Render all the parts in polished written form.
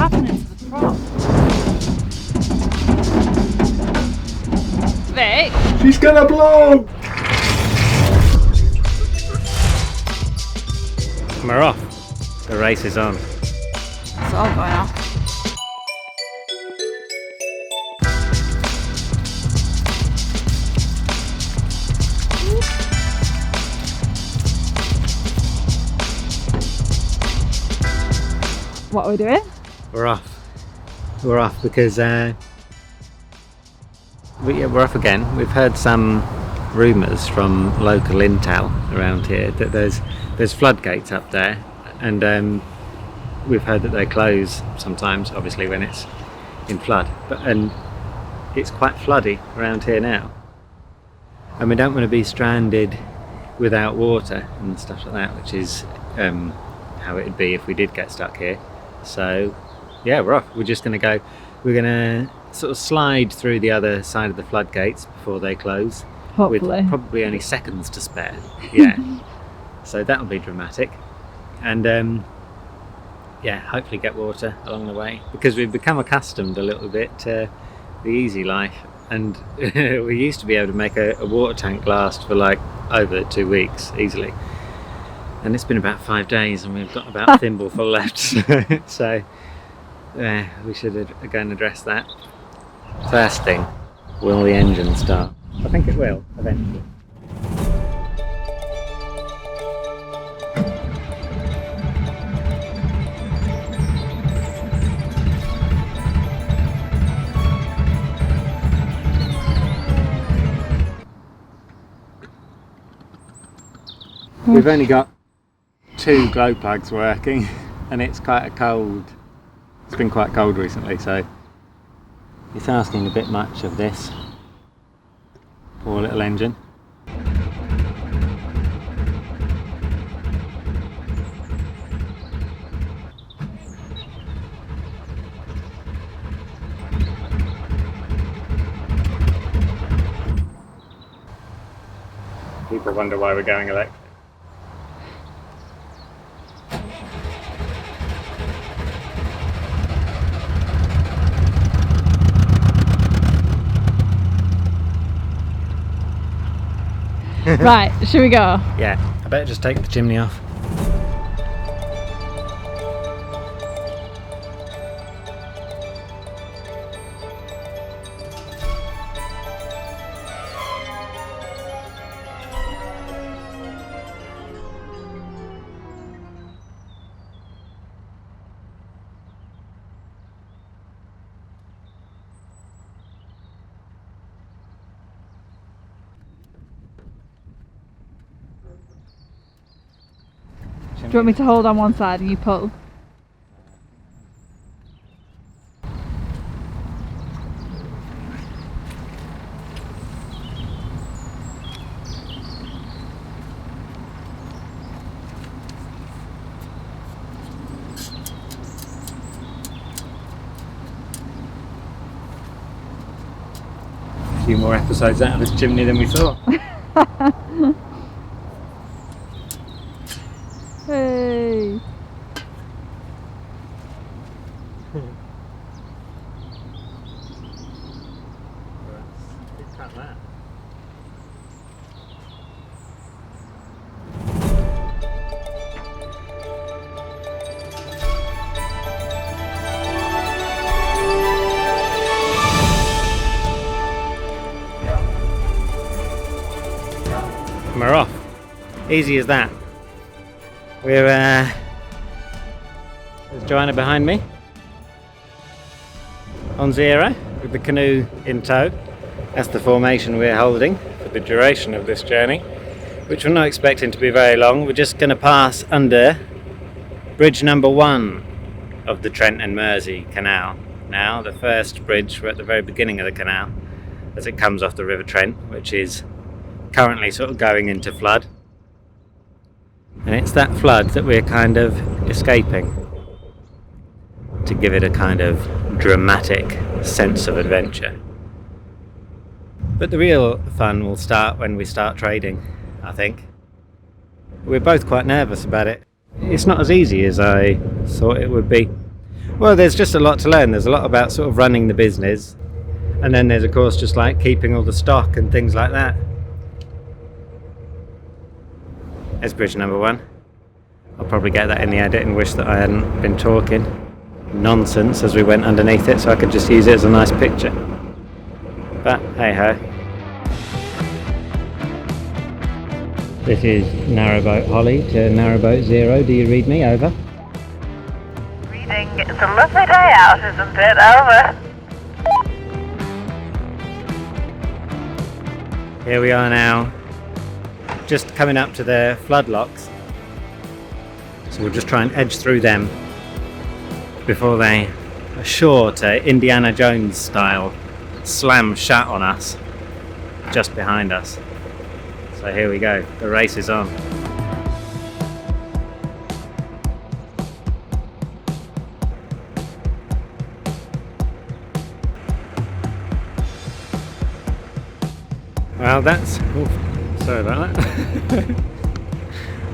happening to the prop? Vic? She's gonna blow! We're off. The race is on. It's all going off. What are we doing? We're off. We're off because we're off again. We've heard some rumours from local intel around here that there's floodgates up there, and we've heard that they close sometimes, obviously when it's in flood. And it's quite floody around here now, and we don't want to be stranded without water and stuff like that, which is how it'd be if we did get stuck here. So yeah, we're off. We're just going to go. We're going to sort of slide through the other side of the floodgates before they close. Hopefully. With probably only seconds to spare. Yeah. So that'll be dramatic. And yeah, hopefully get water along the way, because we've become accustomed a little bit to the easy life, and we used to be able to make a water tank last for like over 2 weeks easily. And it's been about 5 days and we've got about a thimbleful left. So we should go and address that. First thing, will the engine start? I think it will, eventually. We've only got 2 glow plugs working, and it's quite a cold. It's been quite cold recently, so it's asking a bit much of this poor little engine. People wonder why we're going electric. Right, should we go? Yeah, I better just take the chimney off. Do you want me to hold on one side and you pull? A few more episodes out of this chimney than we thought. Hey! Cut that. And we're off. Easy as that. We're there's Joanna behind me on 0 with the canoe in tow. That's the formation we're holding for the duration of this journey, which we're not expecting to be very long. We're just going to pass under bridge number 1 of the Trent and Mersey Canal. Now, the first bridge, we're at the very beginning of the canal as it comes off the River Trent, which is currently sort of going into flood. And it's that flood that we're kind of escaping to give it a kind of dramatic sense of adventure. But the real fun will start when we start trading, I think. We're both quite nervous about it. It's not as easy as I thought it would be. Well, there's just a lot to learn. There's a lot about sort of running the business, and then there's of course just like keeping all the stock and things like that. There's bridge number 1. I'll probably get that in the edit and wish that I hadn't been talking nonsense as we went underneath it, so I could just use it as a nice picture. But hey ho. This is Narrowboat Holly to Narrowboat 0. Do you read me? Over. Reading. It's a lovely day out, isn't it? Over. Here we are now, just coming up to the flood locks. So we'll just try and edge through them before they are sure to Indiana Jones style slam shut on us just behind us. So here we go, the race is on. Well, that's... oof, sorry about that.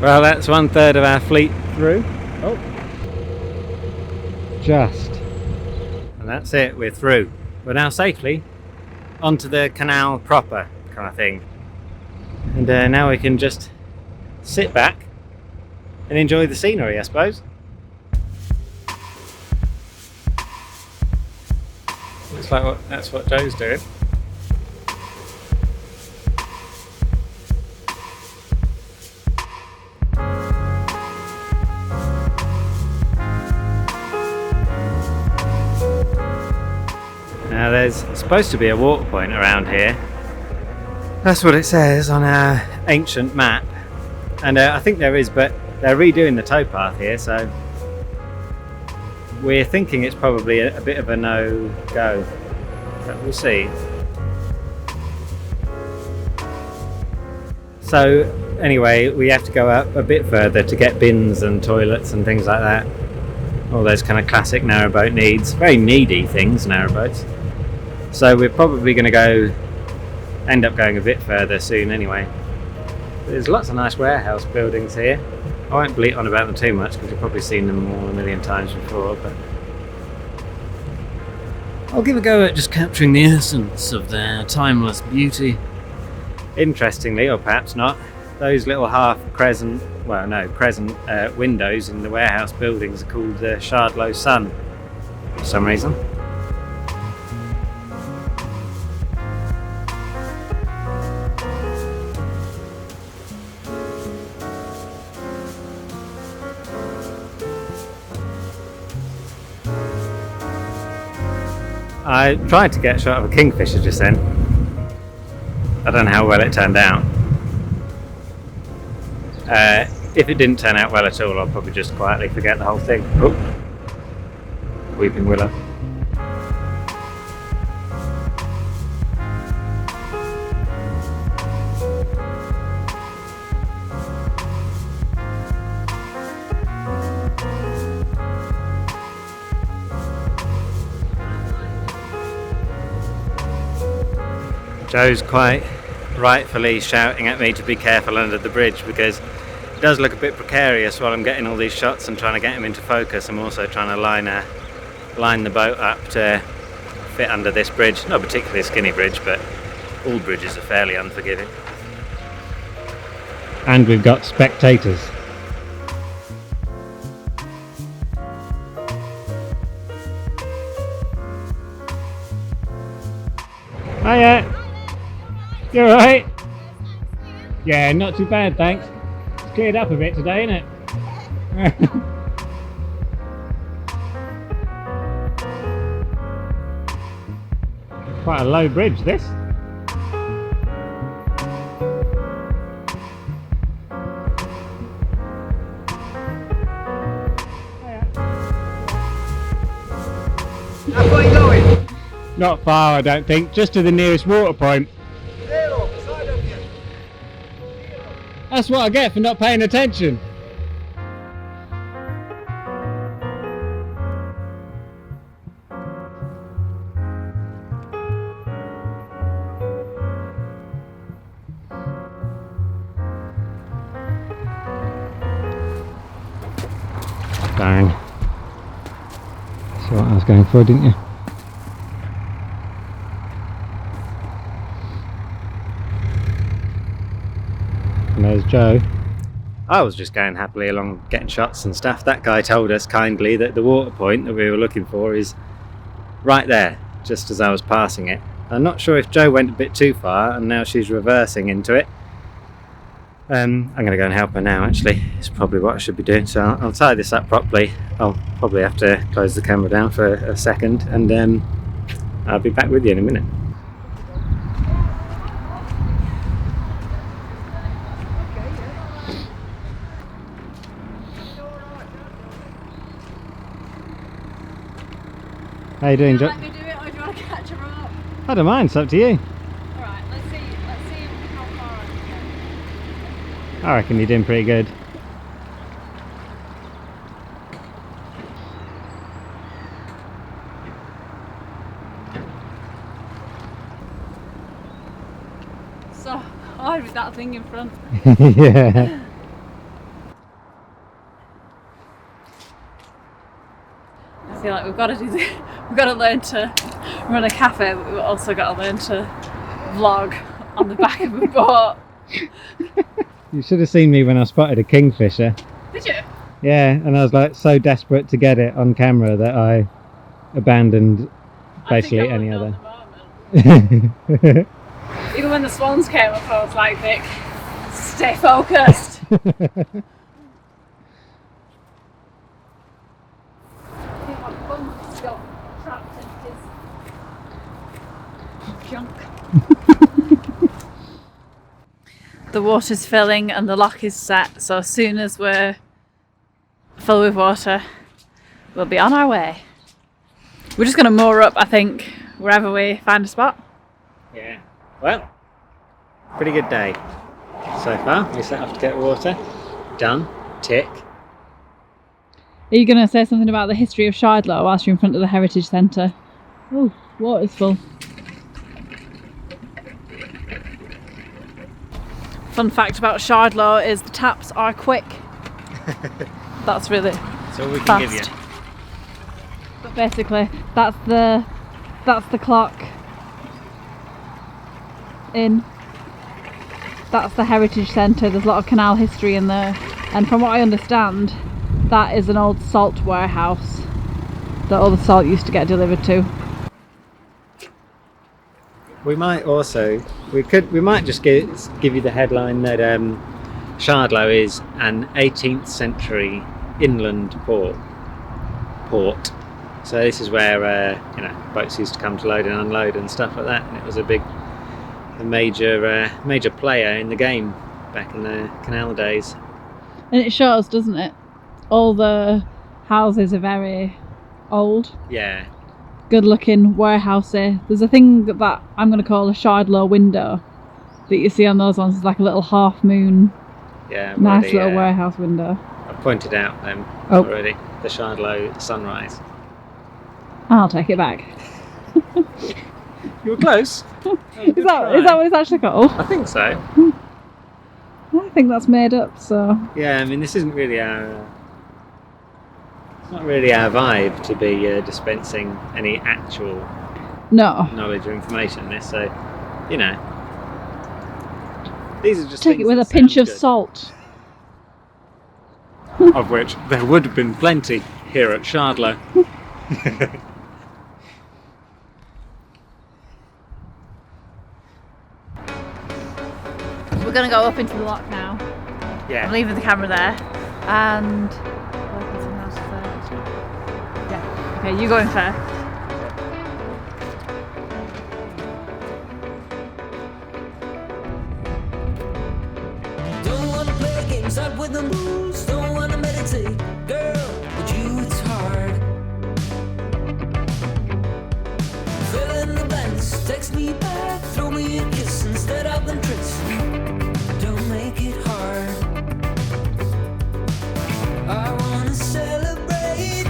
Well, that's 1/3 of our fleet through. Oh. Just. And that's it, we're through. We're now safely onto the canal proper kind of thing. And now we can just sit back and enjoy the scenery, I suppose. Looks like that's what Joe's doing. Now there's supposed to be a walk point around here. That's what it says on our ancient map. And I think there is, but they're redoing the towpath here, so we're thinking it's probably a bit of a no-go. But we'll see. So anyway, we have to go up a bit further to get bins and toilets and things like that. All those kind of classic narrowboat needs. Very needy things, narrowboats. So we're probably going to end up going a bit further soon anyway. There's lots of nice warehouse buildings here. I won't bleat on about them too much because you've probably seen them all a million times before, but I'll give a go at just capturing the essence of their timeless beauty. Interestingly, or perhaps not, those little crescent windows in the warehouse buildings are called the Shardlow Sun for some reason. I tried to get a shot of a kingfisher just then. I don't know how well it turned out. If it didn't turn out well at all, I'll probably just quietly forget the whole thing. Oh. Weeping willow. Joe's quite rightfully shouting at me to be careful under the bridge because it does look a bit precarious while I'm getting all these shots and trying to get him into focus. I'm also trying to line the boat up to fit under this bridge. Not particularly a skinny bridge, but all bridges are fairly unforgiving. And we've got spectators. Hiya! You alright? Yeah, not too bad, thanks. It's cleared up a bit today, isn't it? Quite a low bridge, this. How far are you going? Not far, I don't think. Just to the nearest water point. Zero, beside of you. That's what I get for not paying attention. Darn. That's what I was going for, didn't you? And there's Joe. I was just going happily along getting shots and stuff. That guy told us kindly that the water point that we were looking for is right there, just as I was passing it. I'm not sure if Joe went a bit too far and now she's reversing into it. I'm going to go and help her now, actually. It's probably what I should be doing, so I'll tie this up properly. I'll probably have to close the camera down for a second, and I'll be back with you in a minute. How you doing, Joe? Let me do it, or do you want to catch a rope? I don't mind, it's up to you. Alright, let's see how far I can I reckon you're doing pretty good. go. So hard with that thing in front. Yeah. I feel like we've got to do this. We've got to learn to run a cafe, but we've also got to learn to vlog on the back of a boat. You should have seen me when I spotted a kingfisher. Did you? Yeah, and I was like so desperate to get it on camera that I abandoned basically any other. Even when the swans came up, I was like, Vic, stay focused. Got trapped in his junk. The water's filling and the lock is set, so as soon as we're full with water, we'll be on our way. We're just going to moor up, I think, wherever we find a spot. Yeah. Well, pretty good day so far. We set off to get water. Done. Tick. Are you going to say something about the history of Shardlow whilst you're in front of the Heritage Centre? Oh, water's full. Fun fact about Shardlow is the taps are quick. That's really That's all we can fast. give you. But basically, that's the clock in. That's the Heritage Centre. There's a lot of canal history in there, and from what I understand, that is an old salt warehouse that all the salt used to get delivered to. We might also, we might just give you the headline that Shardlow is an 18th century inland port. So this is where boats used to come to load and unload and stuff like that, and it was a major player in the game back in the canal days. And it shows, doesn't it? All the houses are very old. Yeah. Good looking warehousey. There's a thing that I'm going to call a Shardlow window that you see on those ones. It's like a little half moon. Yeah. Nice little warehouse window. I pointed out them already. The Shardlow sunrise. I'll take it back. You were close. Is that what it's actually called? I think so. I think that's made up, so. Yeah, I mean, this isn't really it's not really our vibe to be dispensing any actual knowledge or information in this, so, these are just take it with a pinch of salt. Of which there would have been plenty here at Shardlow. We're going to go up into the lock now. Yeah. I'm leaving the camera there, and yeah. Okay, you go in first. Don't wanna play games out with the moves, don't wanna meditate, girl, with you it's hard. Fill in the blanks, text me back, throw me a kiss instead of undress. Don't make it hard. I wanna celebrate,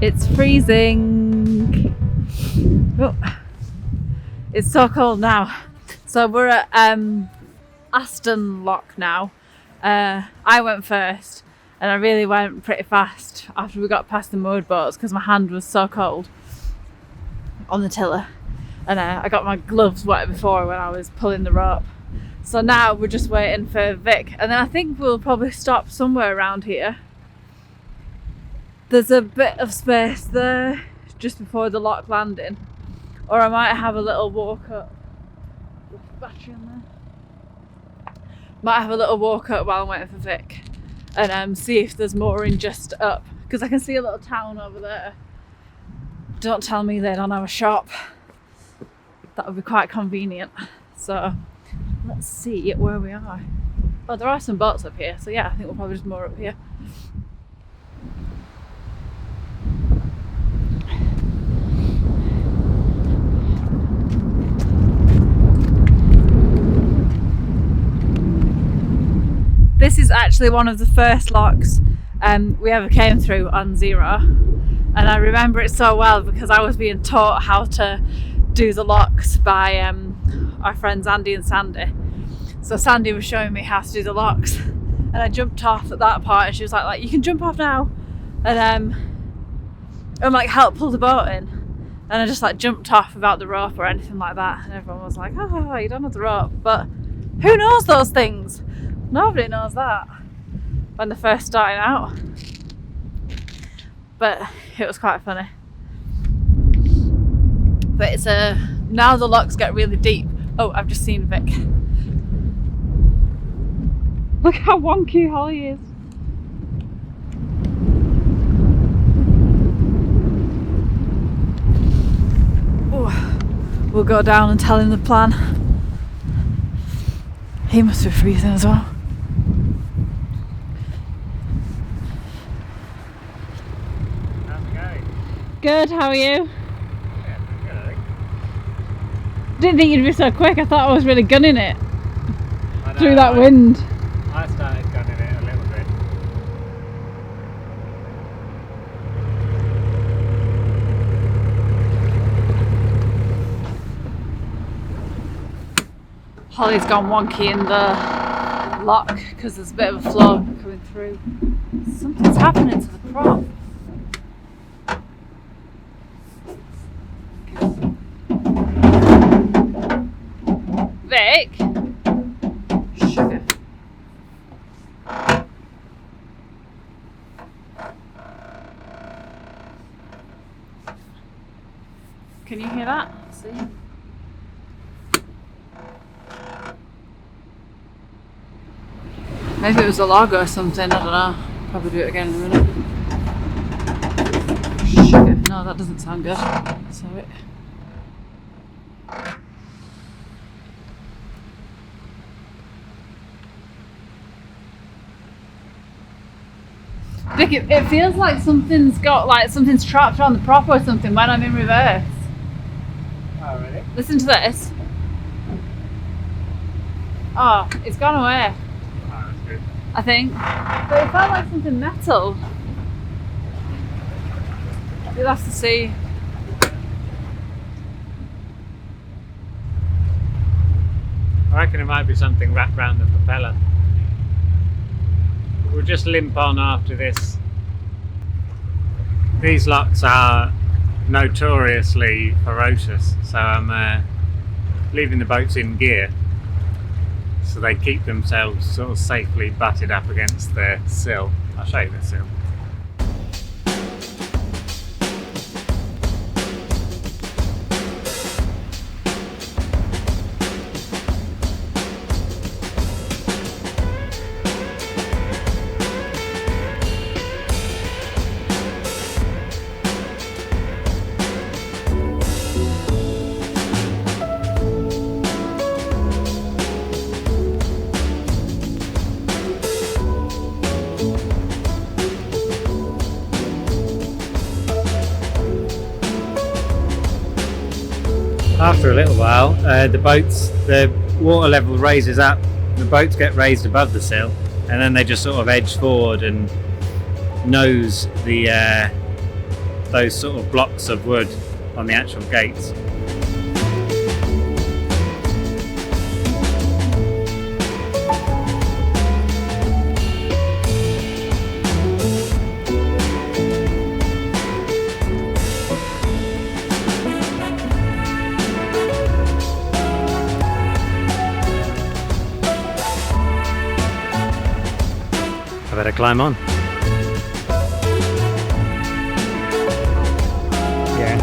It's freezing. Oh, it's so cold now. So we're at Aston Lock now. I went first and I really went pretty fast after we got past the motorboats because my hand was so cold on the tiller, and I got my gloves wet before when I was pulling the rope. So now we're just waiting for Vic, and then I think we'll probably stop somewhere around here. There's a bit of space there just before the lock landing, or I might have a little walk up. Battery on there. Might have a little walk up while I'm waiting for Vic and see if there's mooring just up, because I can see a little town over there. Don't tell me they don't have a shop. That would be quite convenient. So let's see where we are. Oh, there are some boats up here, so yeah, I think we'll probably just moor up here. This is actually one of the first locks we ever came through on Zero, and I remember it so well because I was being taught how to do the locks by our friends Andy and Sandy. So Sandy was showing me how to do the locks, and I jumped off at that part, and she was like you can jump off now, and I'm like, help pull the boat in, and I just like jumped off without the rope or anything like that, and everyone was like, oh, you don't have the rope. But who knows those things? Nobody knows that when they're first starting out. But it was quite funny. But it's now the locks get really deep. Oh, I've just seen Vic. Look how wonky Holly is. Oh, we'll go down and tell him the plan. He must be freezing as well. Good, how are you? Yeah, good, I think. Didn't think you'd be so quick. I thought I was really gunning it I know, through that wind. I started gunning it a little bit. Holly's gone wonky in the lock because there's a bit of a flow coming through. Something's happening to the prop. Vic? Sugar. Can you hear that? See? Maybe it was a log or something, I don't know. Probably do it again in a minute. Sugar. No, that doesn't sound good. Sorry. Vic, it feels like something's trapped on the prop or something when I'm in reverse. Oh, really? Listen to this. Oh, it's gone away, Oh, that's good. I think. But it felt like something metal. You'll have to see. I reckon it might be something wrapped around the propeller. We'll just limp on after this. These locks are notoriously ferocious, so I'm leaving the boats in gear so they keep themselves sort of safely butted up against the sill. I'll show you the sill. After a little while, the water level raises up, the boats get raised above the sill, and then they just sort of edge forward and nose the those sort of blocks of wood on the actual gates. I better climb on. Yeah.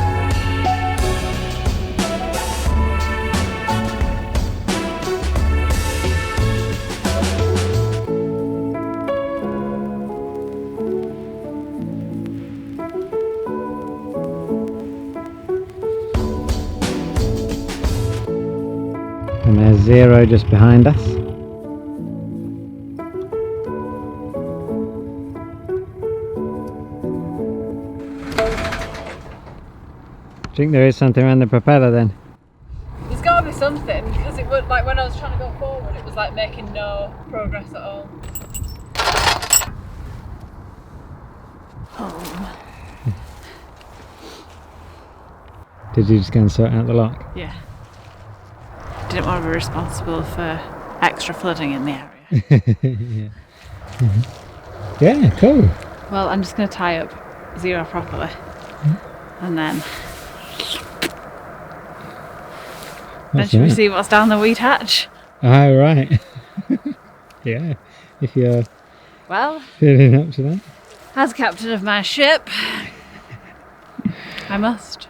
And there's Zero just behind us. I think there is something around the propeller then. There's got to be something, because it would, like when I was trying to go forward, it was like making no progress at all. Home. Did you just go and sort out the lock? Yeah. Didn't want to be responsible for extra flooding in the area. Yeah. Yeah, cool. Well, I'm just going to tie up Zero properly. And then should we see what's down the wheat hatch? Oh, right. Yeah, if you're Well, feeling up to that. as captain of my ship, I must.